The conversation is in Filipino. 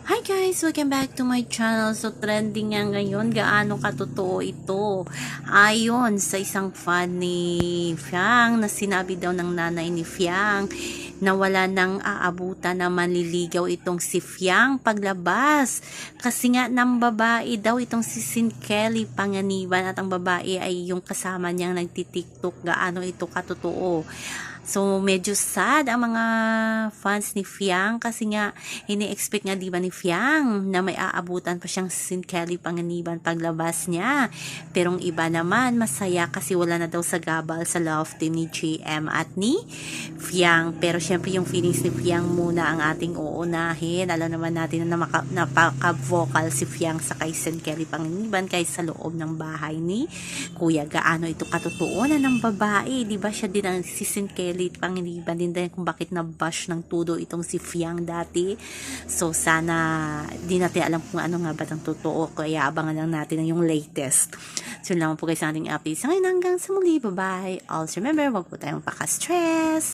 Hi guys! Welcome back to my channel. So, trending nga ngayon, gaano katotoo ito. Ayon sa isang fan ni Fiang, na sinabi daw ng nanay ni Fiang, na wala nang aabutan na manliligaw itong si Fiang paglabas. Kasi nga ng babae daw itong si Sin Kelly Panganiban, at ang babae ay yung kasama niyang nagtitiktok. Gaano ito katotoo. So, medyo sad ang mga fans ni Fiang kasi nga, ini-expect nga diba ni Fiang na may aabutan pa siyang Sin Kelly Panganiban paglabas niya. Pero ang iba naman, masaya kasi wala na daw sa gabal sa love team ni JM at ni Fiang. Pero syempre yung feelings ni Fiang muna ang ating uunahin. Alam naman natin na napaka-vocal si Fiang sa kay Sin Kelly Panganiban kaysa sa loob ng bahay ni Kuya. Gaano ito katotoo na ng babae, diba siya din ang si Sin Kelly Panganiban din kung bakit na-bash ng tudo itong si Fiang dati. So sana di natin alam kung ano nga ba ang totoo, kaya abangan lang natin yung latest. So yun lang po guys ang ating update sa ngayon, hanggang sa muli, bye bye. Also remember, wag po tayong paka-stress.